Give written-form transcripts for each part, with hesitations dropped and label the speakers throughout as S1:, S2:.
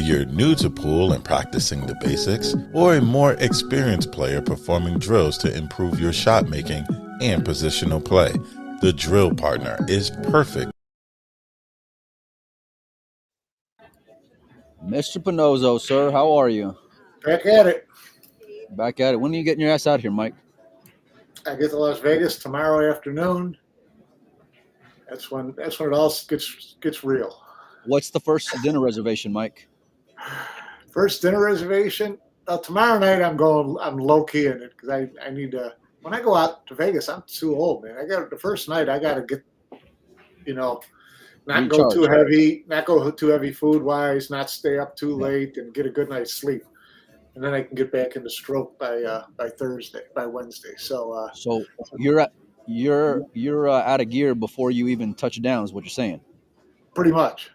S1: you're new to pool and practicing the basics, or a more experienced player performing drills to improve your shot making and positional play, the Drill Partner is perfect.
S2: Mr. Pinozzo, sir, how are you?
S3: Back at it.
S2: Back at it. When are you getting your ass out here, Mike?
S3: I get to Las Vegas tomorrow afternoon. That's when it all gets real.
S2: What's the first dinner reservation, Mike?
S3: First dinner reservation. Tomorrow night I'm low key in it because I need to. When I go out to Vegas, I'm too old, man. The first night I got to get, not go too heavy food wise, not stay up too late, and get a good night's sleep, and then I can get back into stroke by Wednesday. So
S2: you're out of gear before you even touch down, is what you're saying.
S3: Pretty much.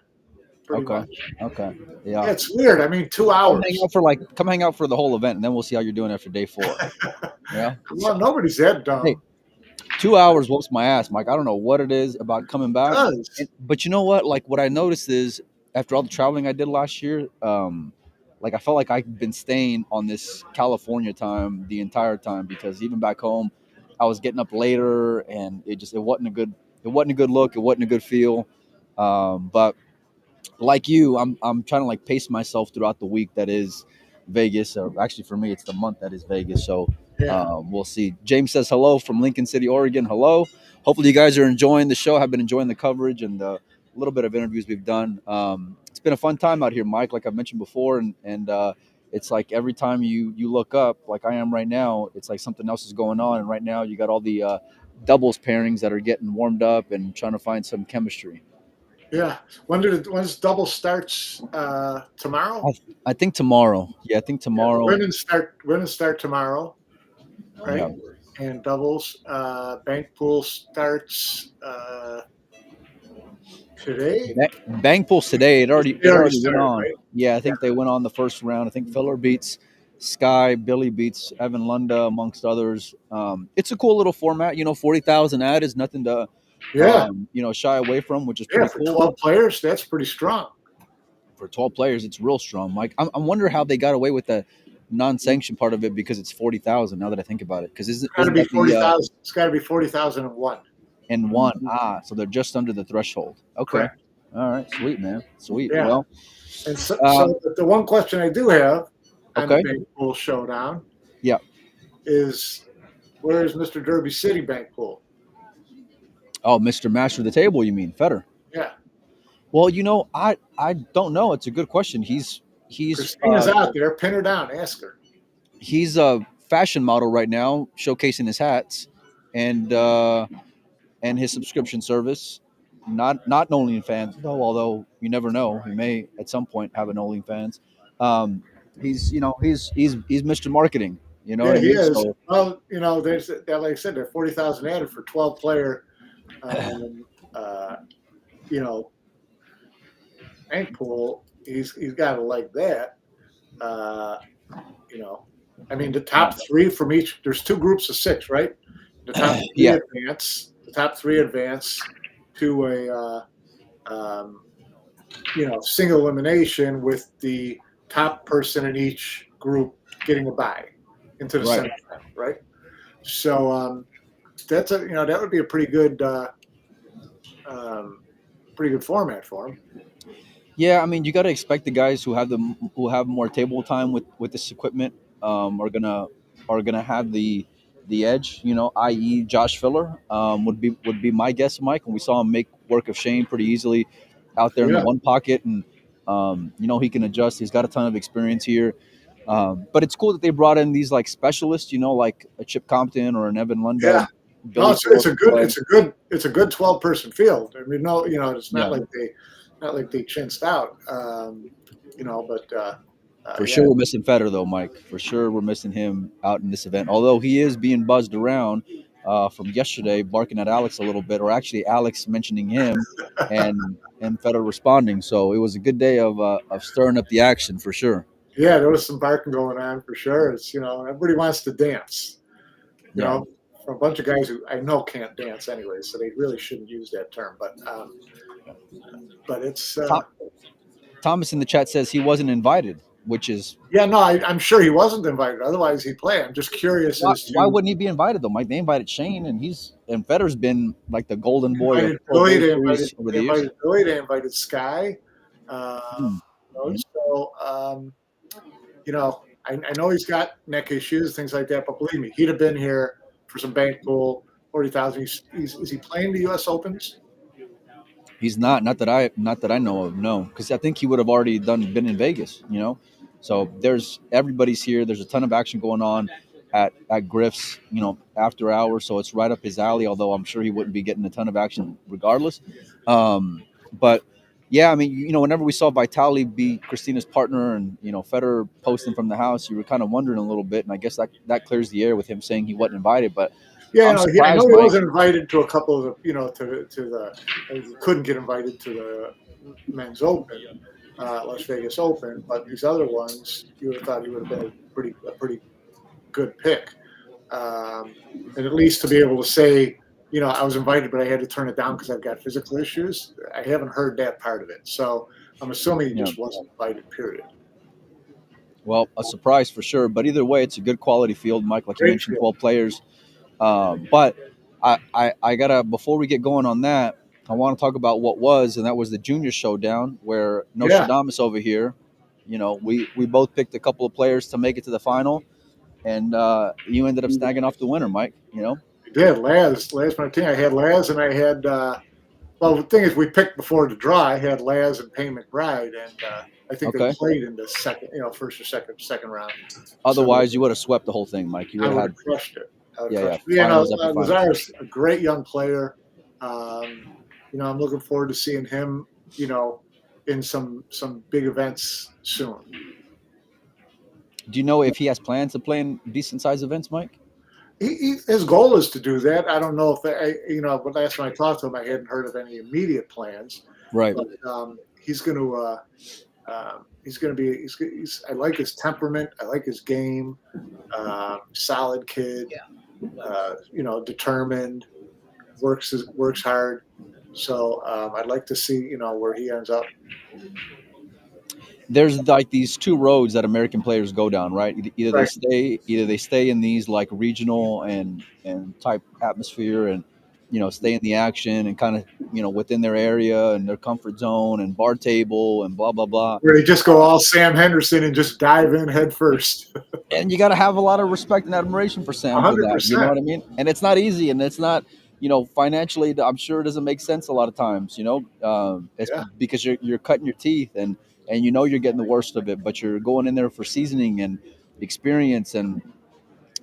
S2: Okay. Yeah.
S3: It's weird. I mean, 2 hours.
S2: Come hang out for the whole event, and then we'll see how you're doing after day 4. Yeah.
S3: Well, nobody's that dumb.
S2: Hey, 2 hours whoops my ass, Mike. I don't know what it is about coming back. But you know what? Like, what I noticed is after all the traveling I did last year, I felt like I've been staying on this California time the entire time, because even back home, I was getting up later, and it wasn't a good look. It wasn't a good feel. But like you, I'm trying to pace myself throughout the week that is Vegas. Or actually, for me, it's the month that is Vegas. So we'll see. James says hello from Lincoln City, Oregon. Hello. Hopefully, you guys are enjoying the show. Have been enjoying the coverage and the little bit of interviews we've done. It's been a fun time out here, Mike. Like I've mentioned before, and it's like every time you look up, like I am right now, it's like something else is going on. And right now, you got all the doubles pairings that are getting warmed up and trying to find some chemistry.
S3: Yeah. When's double starts tomorrow?
S2: I think tomorrow. Yeah, I think tomorrow.
S3: Women start tomorrow, right? Yeah. And doubles. Bank pool starts today.
S2: Bank pool's today. It already went on.
S3: Right?
S2: Yeah, I think they went on the first round. I think Filler beats Sky, Billy beats Evan Lunda, amongst others. It's a cool little format. 40,000 ad is nothing to shy away from, which is pretty
S3: for
S2: cool.
S3: 12 players, that's pretty strong.
S2: For 12 players, it's real strong, Mike. I wonder how they got away with the non-sanctioned part of it, because it's 40,000. Now that I think about it, because it's got to be
S3: 40,000. It's got to be 40,001.
S2: And one. So they're just under the threshold. Okay.
S3: Correct.
S2: All right. Sweet, man. Sweet.
S3: Yeah.
S2: Well,
S3: and so the one question I do have on the Bank Pool Showdown, is where's Mr. Derby City Bank Pool?
S2: Oh, Mr. Master of the Table, you mean Federer?
S3: Yeah.
S2: Well, I don't know. It's a good question. He's
S3: Christina's out there. Pin her down. Ask her.
S2: He's a fashion model right now, showcasing his hats and his subscription service. Not an OnlyFans though, although you never know, he may at some point have an OnlyFans. He's Mr. Marketing. You know what I mean?
S3: He is. So, well, there's like I said, there 40,000 added for 12 player. Bank pool. He's got it like that. I mean, the top 3 from each. There's 2 groups of 6, right? The top 3 advance. The top 3 advance to a single elimination, with the top person in each group getting a bye into the semifinal, right? So that's that would be a pretty good format for him.
S2: Yeah, I mean, you got to expect the guys who have more table time with this equipment are gonna have the edge. I.e. Josh Filler would be my guess, Mike. And we saw him make work of Shane pretty easily out there in the one pocket, and he can adjust. He's got a ton of experience here. But it's cool that they brought in these specialists, like a Chip Compton or an Evan Lunda.
S3: Yeah. No, it's a good 12-person field. I mean, it's not like they chinced out, but
S2: for sure we're missing Federer though, Mike. For sure we're missing him out in this event. Although he is being buzzed around from yesterday, barking at Alex a little bit, or actually Alex mentioning him and Federer responding. So it was a good day of stirring up the action for sure.
S3: Yeah, there was some barking going on for sure. It's everybody wants to dance. You know, from a bunch of guys who I know can't dance anyway, so they really shouldn't use that term. But it's
S2: Thomas in the chat says he wasn't invited, which is
S3: no, I'm sure he wasn't invited. Otherwise, he'd play. I'm just curious
S2: why wouldn't he be invited though, Mike? They invited Shane, and Federer's been like the golden boy of
S3: Billy,
S2: over the years.
S3: Billy, they invited Sky. So I know he's got neck issues, things like that, but believe me, he'd have been here for some bank pool, 40,000. Is he playing the U.S. Opens?
S2: He's not that I know of, no, because I think he would have already been in Vegas, So everybody's here. There's a ton of action going on at Griff's, after hours. So it's right up his alley. Although I'm sure he wouldn't be getting a ton of action regardless. But yeah, I mean, whenever we saw Vitali be Christina's partner and Federer posting from the house, you were kind of wondering a little bit, and I guess that clears the air with him saying he wasn't invited, but.
S3: Yeah, I know he wasn't invited to a couple of the, he couldn't get invited to the men's open, Las Vegas Open, but these other ones, you would have thought he would have been a pretty good pick. And at least to be able to say, I was invited, but I had to turn it down because I've got physical issues. I haven't heard that part of it. So I'm assuming he just wasn't invited, period.
S2: Well, a surprise for sure. But either way, it's a good quality field, Mike, like you mentioned, 12 players. But I gotta, before we get going on that, I want to talk about what was, and that was the junior showdown where Nostradamus over here, we both picked a couple of players to make it to the final, and you ended up snagging off the winner, Mike.
S3: I did. Laz Martin. I had Laz, and I had. Well, the thing is, we picked before the draw. I had Laz and Payne McBride, and I think they played in the second, first or second round.
S2: Otherwise, you would have swept the whole thing, Mike. You would have
S3: crushed it. Lazar's a great young player. I'm looking forward to seeing him, in some big events soon.
S2: Do you know if he has plans to play in decent sized events, Mike?
S3: His goal is to do that. I don't know if but last time I talked to him, I hadn't heard of any immediate plans.
S2: Right.
S3: But he's going to. He's going to be. I like his temperament. I like his game. Solid kid. Determined. Works hard. So I'd like to see where he ends up.
S2: There's like these two roads that American players go down, right? Either they stay in these like regional and type atmosphere and stay in the action and kind of within their area and their comfort zone and bar table and blah blah blah.
S3: Where they just go all Sam Henderson and just dive in head first.
S2: And you got to have a lot of respect and admiration for Sam for that. You know what I mean? And it's not easy, and it's not financially. I'm sure it doesn't make sense a lot of times. Because you're cutting your teeth and you're getting the worst of it, but you're going in there for seasoning and experience, and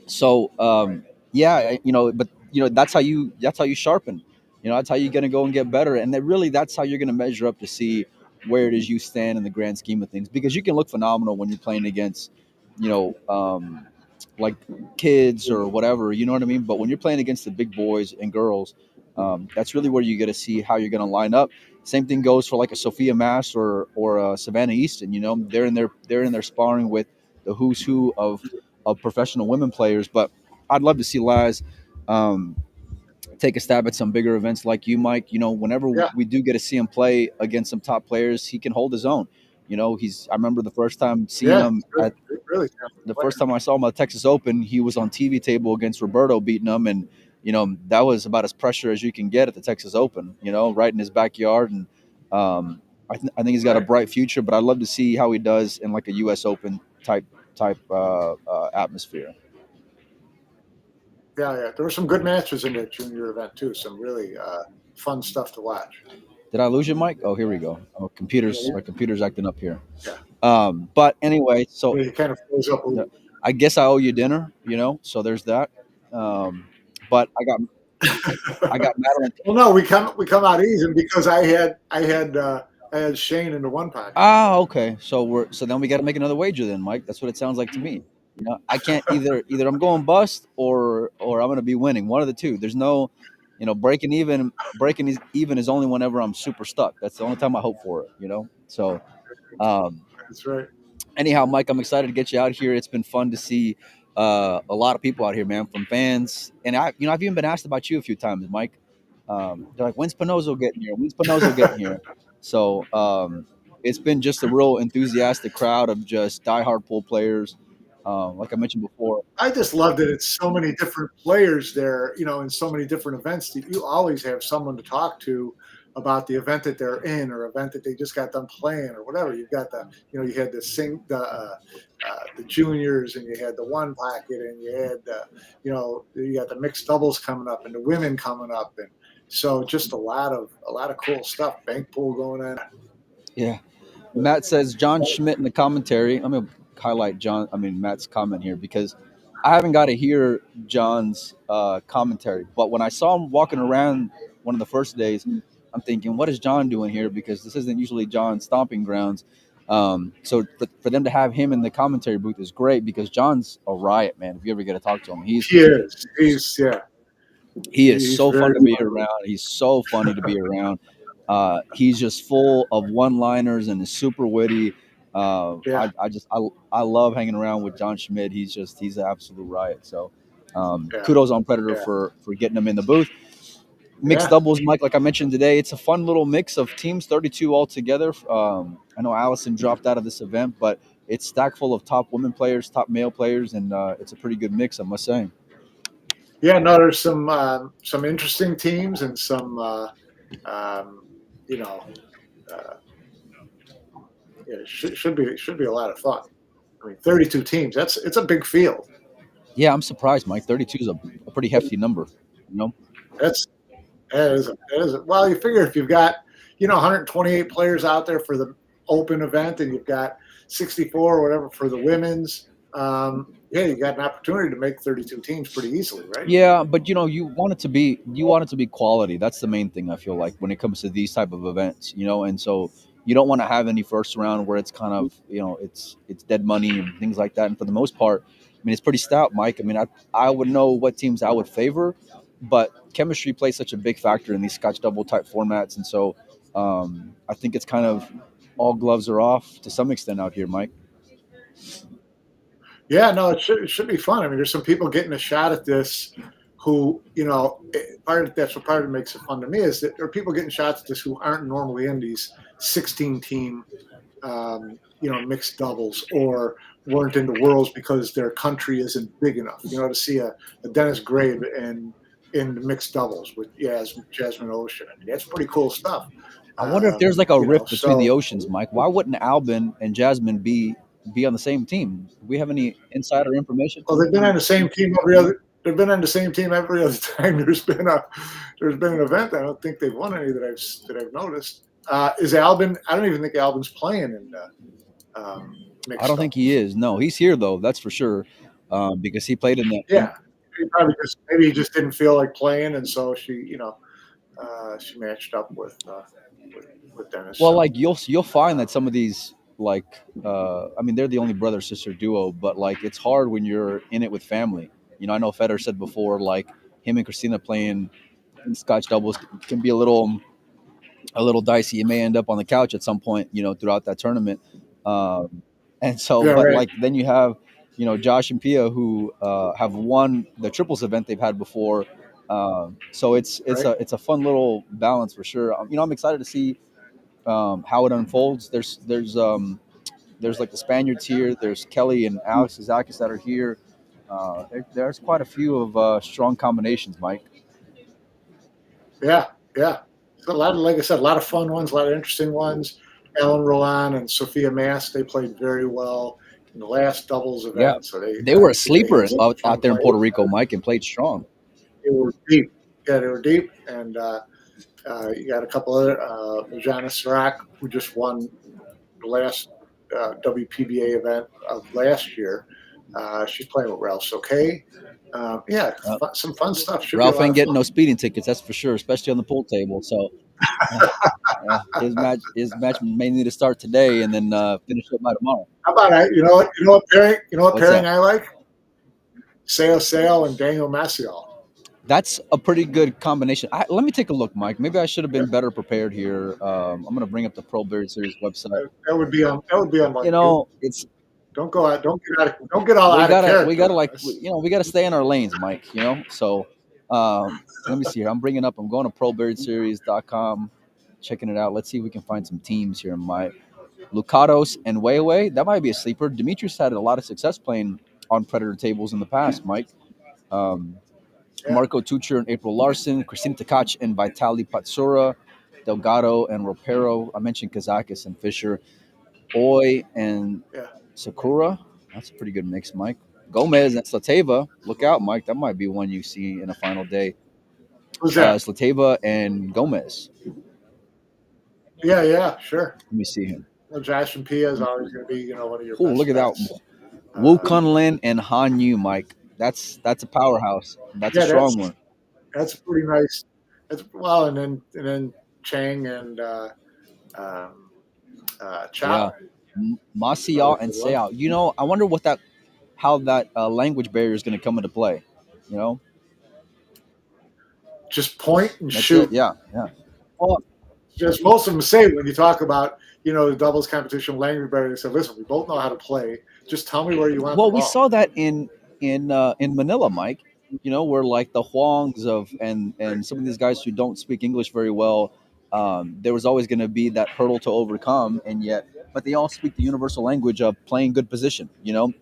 S2: so but that's how you sharpen. That's how you're going to go and get better, and that's how you're going to measure up to see where it is you stand in the grand scheme of things. Because you can look phenomenal when you're playing against, like kids or whatever, you know what I mean. But when you're playing against the big boys and girls, that's really where you get to see how you're going to line up. Same thing goes for like a Sophia Mass or a Savannah Easton. They're in there sparring with the who's who of professional women players. But I'd love to see Laz take a stab at some bigger events like you, Mike. Whenever we do get to see him play against some top players, he can hold his own. I remember the first time seeing him first time I saw him at Texas Open, he was on TV table against Roberto, beating him, and that was about as pressure as you can get at the Texas Open, right in his backyard. And I think he's got a bright future, but I'd love to see how he does in like a U.S. Open type atmosphere.
S3: Yeah. There were some good matches in that junior event too. Some really fun stuff to watch.
S2: Did I lose you, Mike? Oh, here we go. Oh, my computer's acting up here. Yeah. But anyway, so
S3: it kind of froze up a little.
S2: I guess I owe you dinner, so there's that. But I got Madeline.
S3: Well, no, we come out easy because I had Shane in the one pot.
S2: Ah, okay. So then we got to make another wager then, Mike. That's what it sounds like to me. I can't either I'm going bust or I'm going to be winning. One of the two. There's no, breaking even is only whenever I'm super stuck. That's the only time I hope for it. So,
S3: that's right.
S2: Anyhow, Mike, I'm excited to get you out here. It's been fun to see a lot of people out here, man, from fans. And I've even been asked about you a few times, Mike. They're like, when's Pinozo getting here? So, it's been just a real enthusiastic crowd of just diehard pool players. Like I mentioned before,
S3: I just love that it's so many different players there, in so many different events. You always have someone to talk to about the event that they're in or event that they just got done playing or whatever. You've got you had the juniors and you had the one packet and you had you got the mixed doubles coming up and the women coming up. And so just a lot of cool stuff. Bank pool going on.
S2: Yeah. Matt says John Schmidt in the commentary. I'm going to highlight Matt's comment here because I haven't got to hear John's commentary. But when I saw him walking around one of the first days, I'm thinking, what is John doing here? Because this isn't usually John's stomping grounds. So for them to have him in the commentary booth is great because John's a riot, man. If you ever get to talk to him, he is so fun to be around. He's so funny to be around. He's just full of one-liners and is super witty. I love hanging around with John Schmidt. He's an absolute riot. So kudos on Predator for getting him in the booth. Mixed doubles, Mike, like I mentioned today, it's a fun little mix of teams, 32 altogether. I know Allison dropped out of this event, but it's stacked full of top women players, top male players, and it's a pretty good mix, I must say.
S3: Yeah, no, there's some interesting teams and some it should be a lot of fun. I mean, 32 teams, it's a big field.
S2: Yeah, I'm surprised, Mike. 32 is a pretty hefty number,
S3: That is. Well, you figure if you've got 128 players out there for the open event and you've got 64 or whatever for the women's, you got an opportunity to make 32 teams pretty easily, right?
S2: Yeah, but you want it to be quality. That's the main thing I feel like when it comes to these type of events, and so you don't want to have any first round where it's kind of it's dead money and things like that. And for the most part, I mean, it's pretty stout, Mike. I mean, I would know what teams I would favor, but chemistry plays such a big factor in these Scotch double type formats, and so I think it's kind of all gloves are off to some extent out here, Mike.
S3: Yeah, no, it should be fun. I mean, there's some people getting a shot at this who, that's what part of it makes it fun to me is that there are people getting shots at this who aren't normally in these 16-team, mixed doubles or weren't in the Worlds because their country isn't big enough. To see a Dennis Grave in the mixed doubles with Jasmine Ocean. I mean, that's pretty cool stuff.
S2: I wonder if there's like a rift between the oceans, Mike. Why wouldn't Albin and Jasmine be on the same team? Do we have any insider information?
S3: Well, they've been on the same team every other. They've been on the same team every other time there's been an event. I don't think they've won any that I've noticed. Is Albin? I don't even think Albin's playing in mixed.
S2: I don't think he is. No, he's here though. That's for sure. Because he played in that.
S3: Yeah, maybe he just didn't feel like playing, and so she matched up with Dennis.
S2: Well, like you'll find that some of these. They're the only brother-sister duo, but like it's hard when you're in it with family. I know Federer said before, like him and Christina playing in Scotch doubles can be a little dicey. You may end up on the couch at some point, throughout that tournament. Then you have, Josh and Pia who have won the triples event they've had before. So it's a fun little balance for sure. I'm excited to see how it unfolds. There's like the Spaniards here. There's Kelly and Alex Kazakis that are here. There's quite a few of strong combinations, Mike.
S3: Yeah. So a lot of, like I said, a lot of fun ones, a lot of interesting ones. Ellen Roland and Sophia Mast, they played very well in the last doubles event.
S2: Yeah. So they were a sleeper out there in Puerto Rico, Mike, and played strong.
S3: They were deep. Yeah, they were deep. And you got a couple other, Jana Sirac, who just won the last WPBA event of last year. She's playing with Ralph Soke. Some fun stuff.
S2: Ralph ain't getting no speeding tickets, that's for sure, especially on the pool table. So his match may need to start today and then finish up by tomorrow.
S3: How about that? You know what pairing I like? Seo and Daniel Maciel.
S2: That's a pretty good combination. Let me take a look, Mike. Maybe I should have been better prepared here. I'm going to bring up the Pro Billiard Series website.
S3: That would be on.
S2: It's.
S3: Don't go out. Don't get all out of character.
S2: We gotta stay in our lanes, Mike. So let me see here. I'm going to ProBilliardSeries.com, checking it out. Let's see if we can find some teams here, Mike. Lucados and Weiwei, that might be a sleeper. Demetrius had a lot of success playing on Predator tables in the past, Mike. Um, Marco Tucher and April Larson, Christina Tkach and Vitali Patsura, Delgado and Ropero. I mentioned Kazakis and Fisher. Oi and Sakura. That's a pretty good mix, Mike. Gomez and Slateva. Look out, Mike. That might be one you see in a final day.
S3: Who's that?
S2: Slateva and Gomez.
S3: Yeah, sure.
S2: Let me see him.
S3: Well, Jackson Pia is always going to be, one of your.
S2: Oh, look at that. Wu Kunlin and Han Yu, Mike. That's a powerhouse. That's a strong one.
S3: That's pretty nice. And then Chang and Chow.
S2: Yeah. Masiao and Seao. I wonder how that language barrier is going to come into play.
S3: Just point and shoot.
S2: It. Yeah.
S3: Well, just most of them say when you talk about the doubles competition language barrier, they say, "Listen, we both know how to play. Just tell me where you want."
S2: Well, we saw that in Manila, Mike. Where like the Huangs and some of these guys who don't speak English very well, there was always going to be that hurdle to overcome, but they all speak the universal language of playing good position,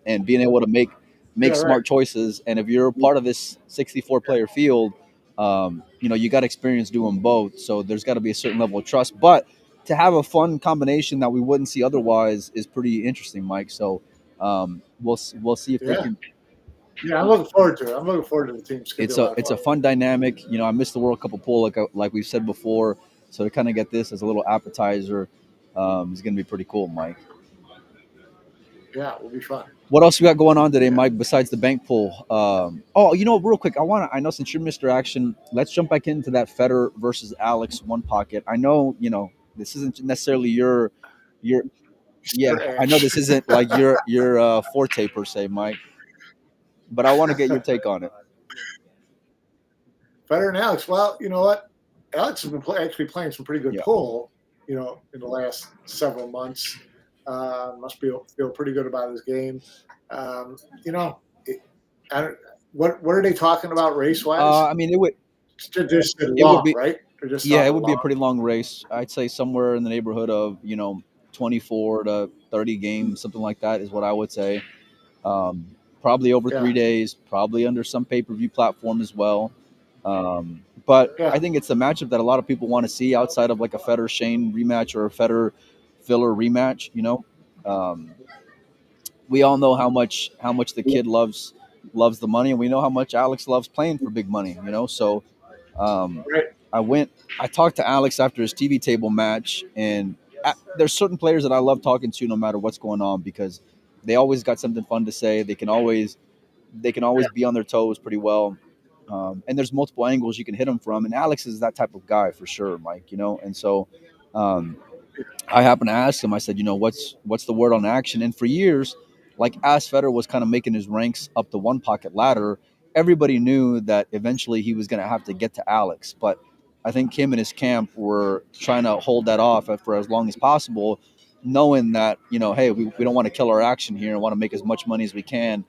S2: and being able to make smart choices. And if you're a part of this 64 player field, you got experience doing both. So there's got to be a certain level of trust. But to have a fun combination that we wouldn't see otherwise is pretty interesting, Mike. So we'll see if they can.
S3: Yeah, I'm looking forward to it. I'm looking forward to the teams.
S2: It's a fun dynamic. I missed the World Cup of pool like we've said before. So to kind of get this as a little appetizer is going to be pretty cool, Mike.
S3: Yeah, it will be fun.
S2: What else we got going on today, Mike, besides the bank pool? Real quick, I know since you're Mr. Action, let's jump back into that Federer versus Alex one pocket. I know, this isn't necessarily your I know this isn't like your forte per se, Mike, but I want to get your take on it.
S3: Federer and Alex. Well, you know what? Alex has been actually playing some pretty good pool, in the last several months. Must feel pretty good about his game. What are they talking about race wise?
S2: I mean, it would
S3: be right.
S2: It would be a pretty long race. I'd say somewhere in the neighborhood of 24 to 30 games, something like that is what I would say. Probably over 3 days, probably under some pay-per-view platform as well. But I think it's a matchup that a lot of people want to see outside of like a Federer Shane rematch or a Federer Filler rematch. We all know how much the kid loves the money, and we know how much Alex loves playing for big money. So I talked to Alex after his TV table match, and there's certain players that I love talking to no matter what's going on because they always got something fun to say. They can always be on their toes pretty well. And there's multiple angles you can hit them from. And Alex is that type of guy for sure, Mike, And so I happened to ask him, I said, what's the word on action? And for years, like as Federer was kind of making his ranks up the one pocket ladder, everybody knew that eventually he was going to have to get to Alex. But I think him and his camp were trying to hold that off for as long as possible, knowing that, hey, we don't want to kill our action here and want to make as much money as we can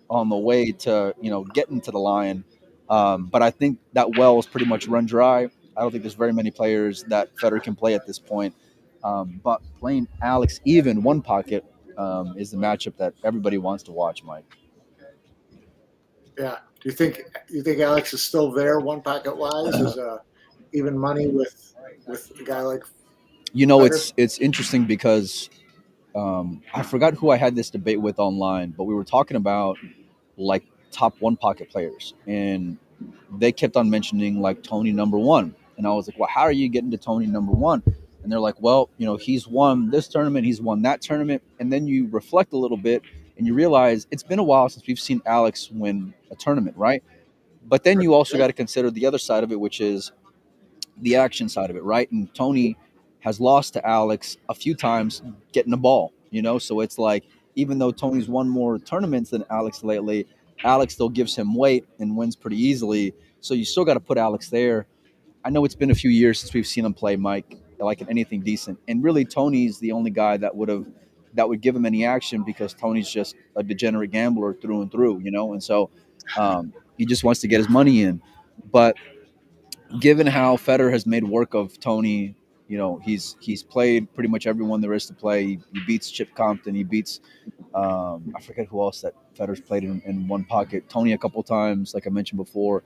S2: on the way to, getting to the line. But I think that well is pretty much run dry. I don't think there's very many players that Federer can play at this point. But playing Alex even one pocket is the matchup that everybody wants to watch, Mike.
S3: Yeah. Do you think Alex is still there one pocket wise? Is even money with a guy like
S2: Federer? It's interesting because I forgot who I had this debate with online, but we were talking about like top one pocket players, and they kept on mentioning like Tony number one, and I was like, well, how are you getting to Tony number one? And they're like, well, he's won this tournament, he's won that tournament, and then you reflect a little bit and you realize it's been a while since we've seen Alex win a tournament, right? But then you also got to consider the other side of it, which is the action side of it, right? And Tony has lost to Alex a few times getting the ball, so it's like even though Tony's won more tournaments than Alex lately, Alex still gives him weight and wins pretty easily. So you still got to put Alex there. I know it's been a few years since we've seen him play, Mike, like in anything decent. And really, Tony's the only guy that would give him any action because Tony's just a degenerate gambler through and through, And so he just wants to get his money in. But given how Federer has made work of Tony he's played pretty much everyone there is to play. He beats Chip Compton. He beats I forget who else that Federer's played in one pocket. Tony a couple times, like I mentioned before.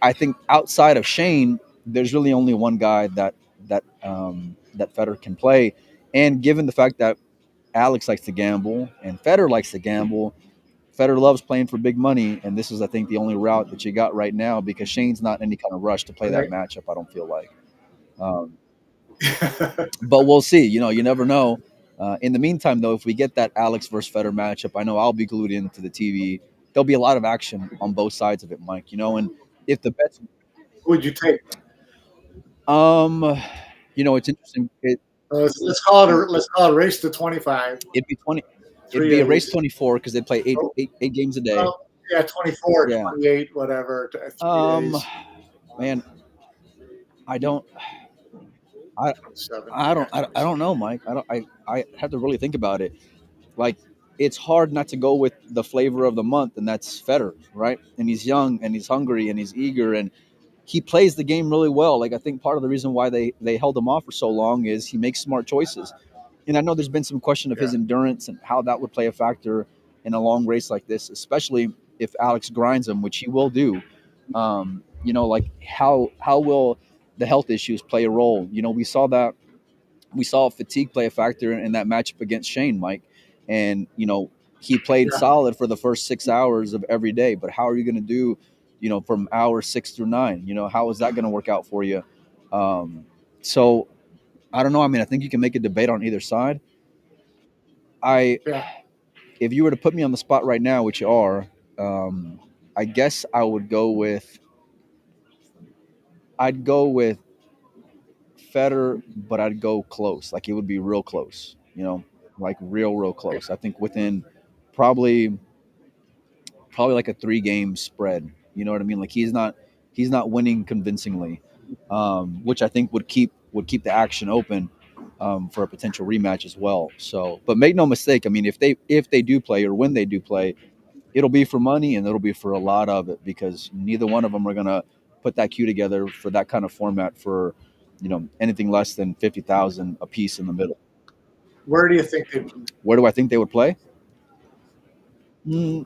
S2: I think outside of Shane, there's really only one guy that Federer can play. And given the fact that Alex likes to gamble and Federer likes to gamble, Federer loves playing for big money, and this is, I think, the only route that you got right now because Shane's not in any kind of rush to play that matchup. I don't feel like. But we'll see. You never know. In the meantime, though, if we get that Alex versus Federer matchup, I know I'll be glued into the TV. There'll be a lot of action on both sides of it, Mike. And if the bets,
S3: who would you take?
S2: It's interesting.
S3: Let's call it a race to 25.
S2: It'd be 20. It'd be a race 24 because they'd play eight games a day.
S3: Well, yeah, 24, yeah. 28, whatever.
S2: Man, I don't know, Mike. I have to really think about it. Like, it's hard not to go with the flavor of the month, and that's Federer, right? And he's young, and he's hungry, and he's eager, and he plays the game really well. Like, I think part of the reason why they held him off for so long is he makes smart choices. And I know there's been some question of his endurance and how that would play a factor in a long race like this, especially if Alex grinds him, which he will do. Like how will the health issues play a role? We saw fatigue play a factor in that matchup against Shane, Mike. And, he played solid for the first 6 hours of every day. But how are you going to do, from hours 6 through 9? How is that going to work out for you? So I don't know. I mean, I think you can make a debate on either side. If you were to put me on the spot right now, which you are, I guess I would go with. I'd go with Federer, but I'd go close. Like, it would be real close. Like real close. I think within probably like a 3-game spread. You know what I mean? Like, he's not winning convincingly, which I think would keep the action open for a potential rematch as well. So, but make no mistake, I mean, if they do play, or when they do play, it'll be for money and it'll be for a lot of it, because neither one of them are gonna put that queue together for that kind of format for anything less than 50,000 a piece in the middle.
S3: Where do you think
S2: Where do I think they would play?
S3: Yeah.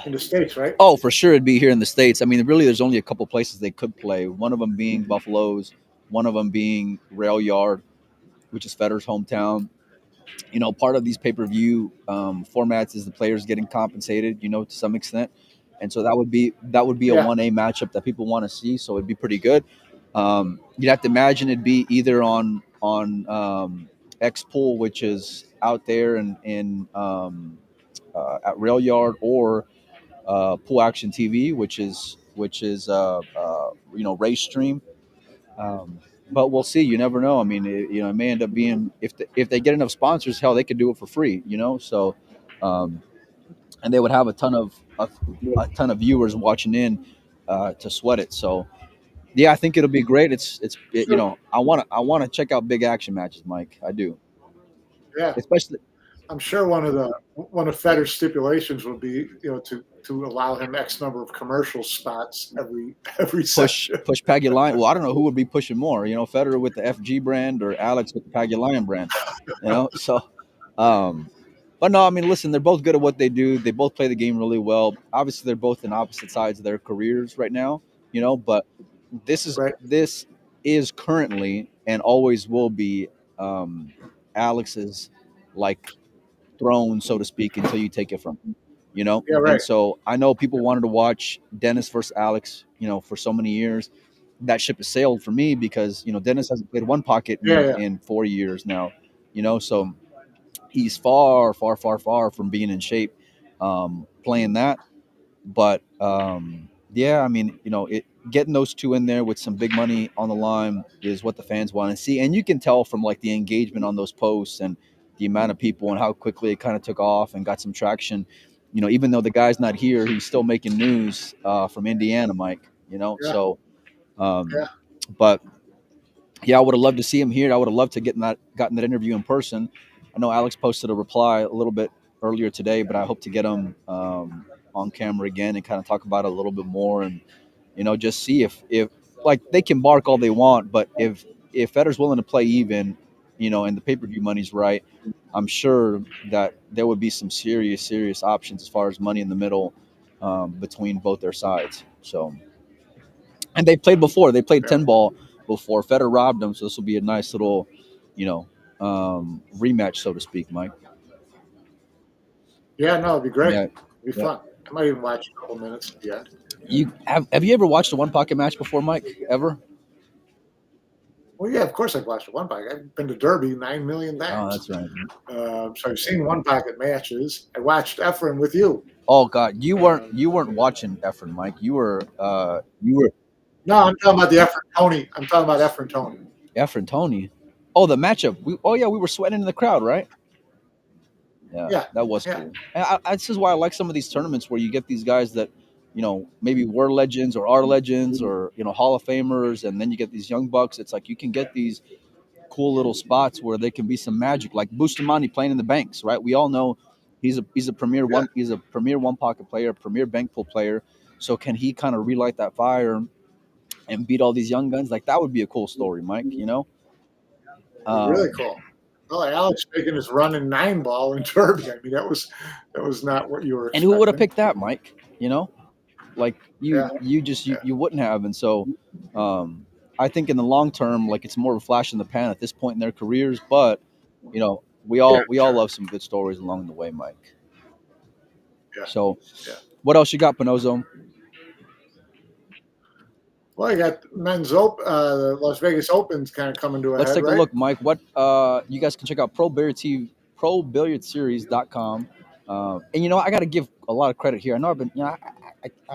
S3: In the States, right?
S2: Oh, for sure, it'd be here in the States. I mean, really, there's only a couple places they could play. One of them being Buffalo's, one of them being Rail Yard, which is Federer's hometown. Part of these pay-per-view formats is the players getting compensated, to some extent, and so that would be a 1A matchup that people want to see. So it'd be pretty good. You'd have to imagine it'd be either on X Pool, which is out there in at Rail Yard, or Pool Action TV, which is Race Stream. But we'll see. You never know. I mean, it may end up being, if they get enough sponsors, hell, they could do it for free. So, and they would have a ton of viewers watching in to sweat it. So, yeah, I think it'll be great. I want to check out big action matches, Mike. I do.
S3: Yeah,
S2: especially.
S3: I'm sure one of Federer's stipulations would be, to allow him X number of commercial spots every
S2: push Pagulayan. Well, I don't know who would be pushing more, Federer with the FG brand or Alex with the Pagulayan brand, So, but no, I mean, listen, they're both good at what they do. They both play the game really well. Obviously, they're both in opposite sides of their careers right now, But this is currently and always will be Alex's throne, so to speak, until you take it from him,
S3: Yeah, right.
S2: And so I know people wanted to watch Dennis versus Alex, for so many years. That ship has sailed for me because, Dennis hasn't played one pocket in 4 years now, so he's far from being in shape playing that. But I mean, getting those two in there with some big money on the line is what the fans want to see. And you can tell from the engagement on those posts and the amount of people and how quickly it kind of took off and got some traction. Even though the guy's not here, he's still making news from Indiana, Mike. So, but yeah, I would have loved to see him here. I would have loved to gotten that interview in person. I know Alex posted a reply a little bit earlier today, but I hope to get him on camera again and kind of talk about it a little bit more and, just see if like they can bark all they want, but if Federer's willing to play even, and the pay-per-view money's right, I'm sure that there would be some serious options as far as money in the middle between both their sides. So, and they played before. They played 10 ball before. Federer robbed them, so this will be a nice little, rematch, so to speak, Mike.
S3: Yeah, no, it'd be great. Yeah. It'd be fun. I might even watch a couple minutes at the end.
S2: You have you ever watched a one pocket match before, Mike? Ever?
S3: Well, yeah, of course I've watched a one pocket. I've been to Derby 9 million times.
S2: Oh, that's
S3: right. So I've seen one pocket matches. I watched Efren with you.
S2: Oh God, you weren't watching Efren, Mike. You were.
S3: No, I'm talking about the Efren Tony. I'm talking about Efren Tony.
S2: Efren Tony. Oh, the matchup. We were sweating in the crowd, right? Yeah, that was cool. And this is why I like some of these tournaments where you get these guys that, maybe were legends or are legends or, Hall of Famers. And then you get these young bucks. It's like you can get these cool little spots where there can be some magic, like Bustamante playing in the banks, right? We all know he's a premier one pocket player, premier bank pool player. So can he kind of relight that fire and beat all these young guns? Like that would be a cool story, Mike,
S3: Really cool. Well, Alex making his run in 9 ball in Derby. I mean, that was not what you were expecting.
S2: And who would have picked that, Mike? Like you wouldn't have. And so I think in the long term, like it's more of a flash in the pan at this point in their careers. But, we all love some good stories along the way, Mike.
S3: Yeah.
S2: So what else you got, Panozzo?
S3: Well, you got men's open, the Las Vegas Open's kind of coming to a head.
S2: Let's take
S3: a
S2: look, Mike. What you guys can check out ProBilliardSeries.com. And I got to give a lot of credit here. I know I've been, I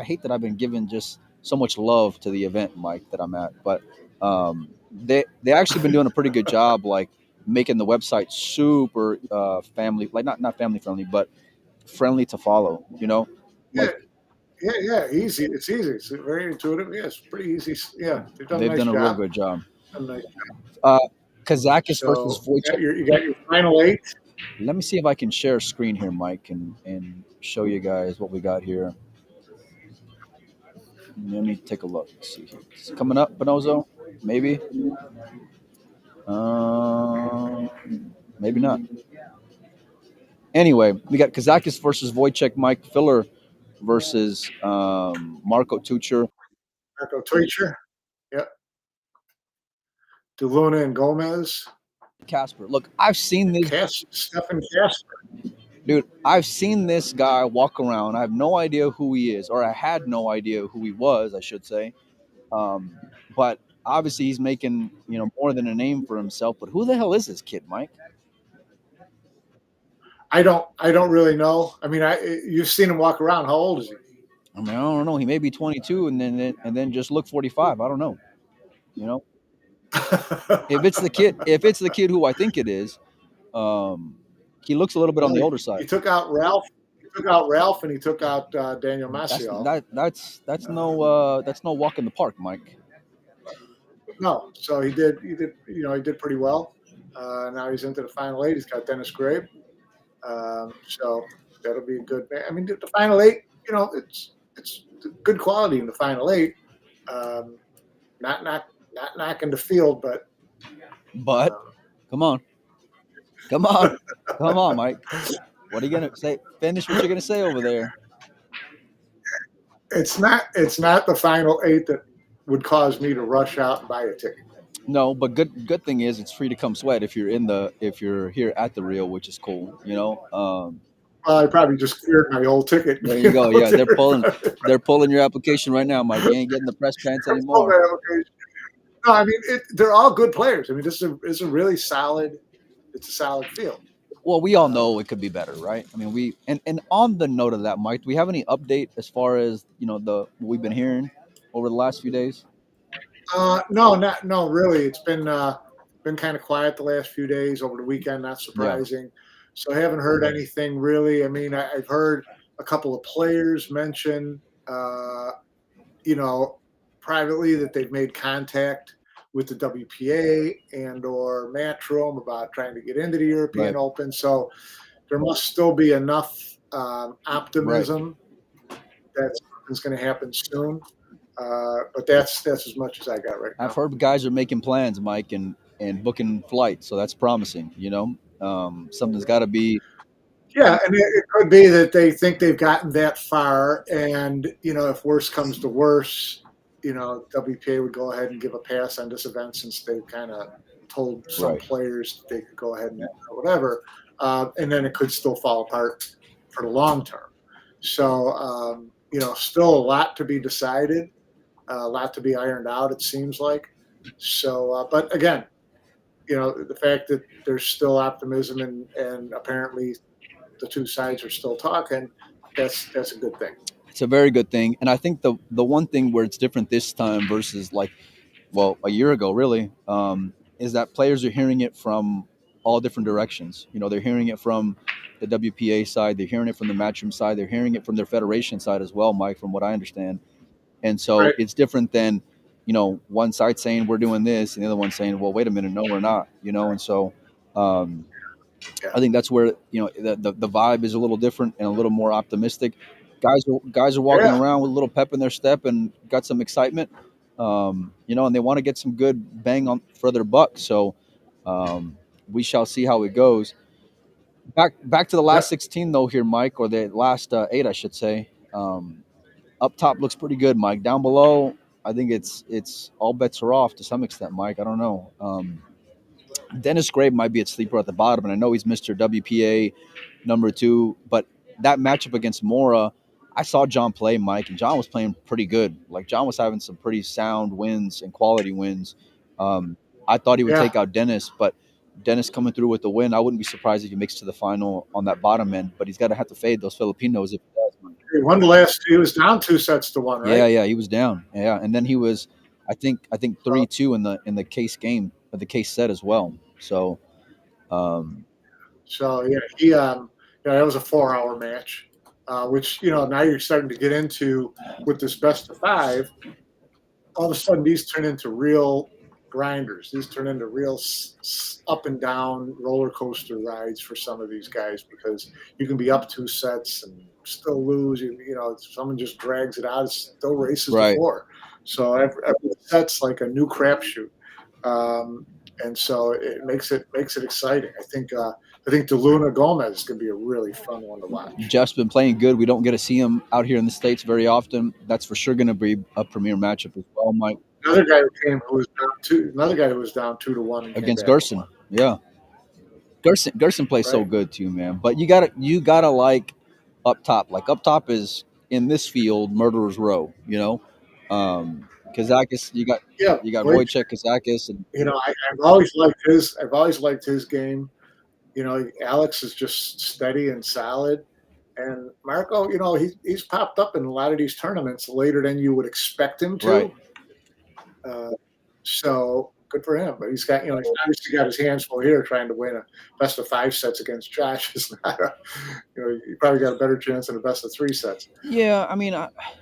S2: hate that I've been given just so much love to the event, Mike, that I'm at. But they actually been doing a pretty good job, like making the website super family, like not family friendly, but friendly to follow.
S3: Yeah, easy. It's easy. It's very intuitive. Yeah, it's pretty easy. Yeah,
S2: they've done a real good job. Kazakis versus Wojciech.
S3: You got your final 8.
S2: Let me see if I can share a screen here, Mike, and show you guys what we got here. Let me take a look. Let's see here. Is it coming up, Panozzo? Maybe. Maybe not. Anyway, we got Kazakis versus Wojciech, Mike. Filler versus Marco Tucher.
S3: Yep. DeLuna and Gomez.
S2: Casper. Look, I've seen this.
S3: Stefan Casper.
S2: Dude, I've seen this guy walk around. I have no idea who he is, or I had no idea who he was, I should say. But obviously he's making, more than a name for himself. But who the hell is this kid, Mike?
S3: I don't really know. I mean, you've seen him walk around. How old is he?
S2: I mean, I don't know. He may be 22 and then just look 45. I don't know. If it's the kid who I think it is, he looks a little bit on the older side.
S3: He took out Ralph. And he took out Daniel Maciel.
S2: That's no walk in the park, Mike.
S3: No, so he did. He did pretty well. Now he's into the final 8. He's got Dennis Grabe. So that'll be a good. I mean, the final 8. It's good quality in the final 8. Not knocking the field, but
S2: come on, Mike. What are you gonna say? Finish what you're gonna say over there.
S3: It's not the final 8 that would cause me to rush out and buy a ticket.
S2: No, but good thing is it's free to come sweat if you're here at the Rio, which is cool.
S3: I probably just cleared my old ticket.
S2: There you go. Yeah, they're pulling your application right now, Mike. You ain't getting the press pants anymore.
S3: No, I mean they're all good players. I mean, it's a really solid. It's a solid field.
S2: Well, we all know it could be better, right? I mean, and on the note of that, Mike, do we have any update as far as what we've been hearing over the last few days?
S3: No, really. It's been kind of quiet the last few days. Over the weekend, not surprising. Yeah. So I haven't heard anything really. I mean, I've heard a couple of players mention, privately that they've made contact with the WPA and or Matchroom about trying to get into the European Open. So there must still be enough optimism that something's going to happen soon. But that's as much as I got right now.
S2: I've heard guys are making plans, Mike, and booking flights, so that's promising. Something's got to be.
S3: Yeah, and it could be that they think they've gotten that far, and if worse comes to worse, WPA would go ahead and give a pass on this event since they've kind of told some players they could go ahead and whatever, and then it could still fall apart for the long term. So, still a lot to be decided, a lot to be ironed out, it seems like. So, but again, the fact that there's still optimism and apparently the two sides are still talking, that's a good thing.
S2: It's a very good thing. And I think the one thing where it's different this time versus a year ago, really, is that players are hearing it from all different directions. They're hearing it from the WPA side, they're hearing it from the Matchroom side, they're hearing it from their federation side as well, Mike, from what I understand. And so It's different than, one side saying we're doing this and the other one saying, well, wait a minute, no, we're not, and so I think that's where the vibe is a little different and a little more optimistic. Guys are walking around with a little pep in their step and got some excitement, and they want to get some good bang on for their buck. So we shall see how it goes. Back to the last 16 though here, Mike, or the last 8, I should say. Up top looks pretty good, Mike. Down below, I think it's all bets are off to some extent, Mike. I don't know. Dennis Gray might be a sleeper at the bottom, and I know he's Mr. WPA number 2, but that matchup against Mora, I saw John play, Mike, and John was playing pretty good. Like, John was having some pretty sound wins and quality wins. I thought he would take out Dennis, but Dennis coming through with the win, I wouldn't be surprised if he makes to the final on that bottom end, but he's got to have to fade those Filipinos if he does.
S3: He won the last. He was down 2-1, right?
S2: Yeah, he was down. Yeah, and then he was, I think 3-2 in the case game, the case set as well. So,
S3: he that was a 4-hour match, which now you're starting to get into with this best of 5. All of a sudden, these turn into real grinders. These turn into real up and down roller coaster rides for some of these guys because you can be up 2 sets and still lose. Someone just drags it out. It still races to 4. So every set's like a new crapshoot. And so it makes it exciting. I think DeLuna Gomez is going to be a really fun one to watch.
S2: Jeff's been playing good. We don't get to see him out here in the States very often. That's for sure going to be a premier matchup as well, Mike.
S3: Another guy who was down 2-1
S2: against Gerson. Yeah, Gerson plays so good too, man. But you gotta like up top. Like up top is in this field, murderer's row. Kazakis, you got Wojciech Kazakis, and
S3: I've always liked his game. Alex is just steady and solid, and Marco, he's popped up in a lot of these tournaments later than you would expect him to.
S2: Right.
S3: So good for him, but he's got he's obviously got his hands full here trying to win a best of 5 sets against Josh. It's not you probably got a better chance in a best of 3 sets.
S2: Yeah, I mean,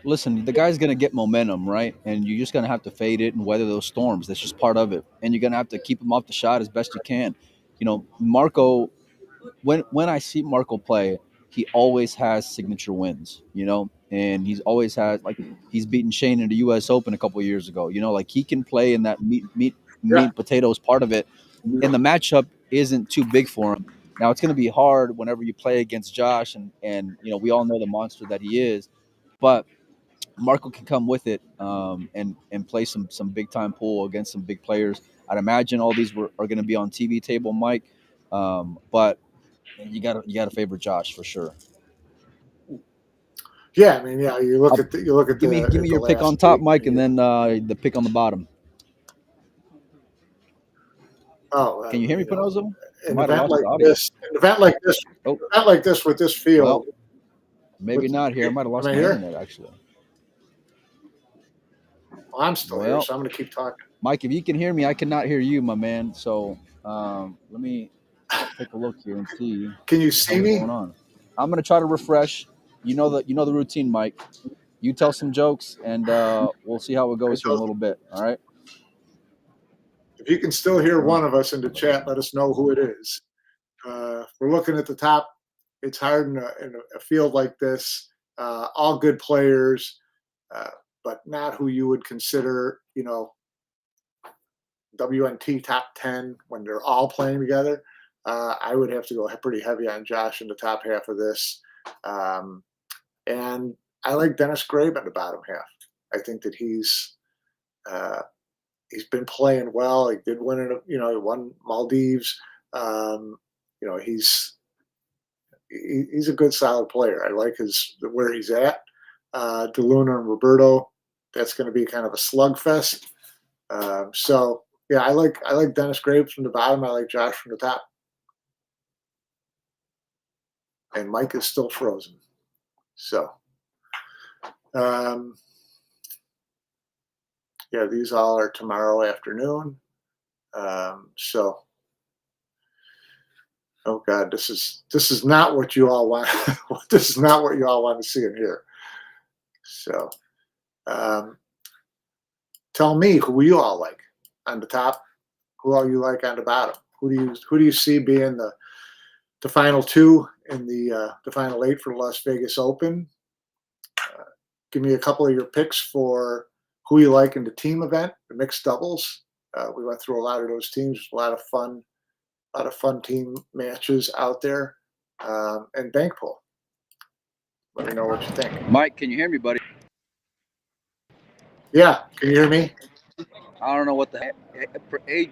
S2: listen, the guy's gonna get momentum, right? And you're just gonna have to fade it and weather those storms. That's just part of it, and you're gonna have to keep him off the shot as best you can. Marco, when I see Marco play, he always has signature wins, and he's always had, like, he's beaten Shane in the U.S. Open a couple of years ago. Like, he can play in that meat potatoes part of it, and the matchup isn't too big for him. Now, it's going to be hard whenever you play against Josh, and we all know the monster that he is, but Marco can come with it and play some big time pool against some big players. I'd imagine all these are going to be on TV table, Mike, but you got to favor Josh for sure.
S3: Yeah, I mean, you look at
S2: give me your pick on top, Mike, and then the pick on the bottom.
S3: Oh,
S2: can you hear me, Pinozo?
S3: An event like this with this field. Well,
S2: maybe not here. I might have lost my internet actually.
S3: Well, I'm still here, so I'm going to keep talking.
S2: Mike, if you can hear me, I cannot hear you, my man. So let me take a look here and see.
S3: Can you see me?
S2: What's going on? I'm going to try to refresh. You know the routine, Mike. You tell some jokes, and we'll see how it goes here in a little bit. All right.
S3: If you can still hear one of us in the chat, let us know who it is. We're looking at the top. It's hard in a field like this. All good players. but not who you would consider, WNT top 10 when they're all playing together. I would have to go pretty heavy on Josh in the top half of this. And I like Dennis Grabe in the bottom half. I think that he's been playing well. He did win he won Maldives. He's a good, solid player. I like where he's at. DeLuna and Roberto, that's going to be kind of a slugfest. So yeah, I like Dennis Grabe from the bottom. I like Josh from the top. And Mike is still frozen. So yeah, these all are tomorrow afternoon. So oh God, this is not what you all want. This is not what you all want to see and hear. So tell me who you all like on the top, who all you like on the bottom. Who do you see being the final two in the final 8 for the Las Vegas Open? Give me a couple of your picks for who you like in the team event, the mixed doubles. We went through a lot of those teams. There's a lot of fun team matches out there. And bank pool. Let me know what you think.
S2: Mike, can you hear me, buddy?
S3: Yeah, can you hear me?
S2: I don't know what the heck.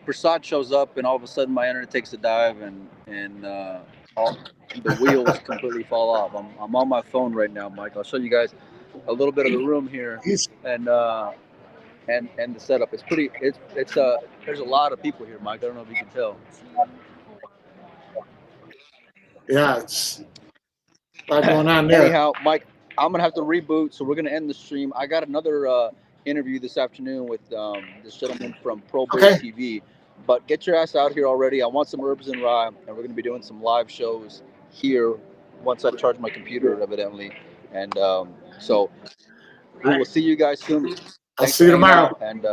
S2: Prasad shows up, and all of a sudden my internet takes a dive, and all the wheels completely fall off. I'm on my phone right now, Mike. I'll show you guys a little bit of the room here, and the setup. It's pretty. It's there's a lot of people here, Mike. I don't know if you can tell.
S3: Yeah, it's a lot going on there.
S2: Anyhow, Mike, I'm gonna have to reboot, so we're gonna end the stream. I got another interview this afternoon with this gentleman from Pro Bowl TV. But get your ass out here already. I want some herbs and rye, and we're gonna be doing some live shows here once I charge my computer, evidently. And so we will see you guys soon.
S3: I'll see you tomorrow.
S2: And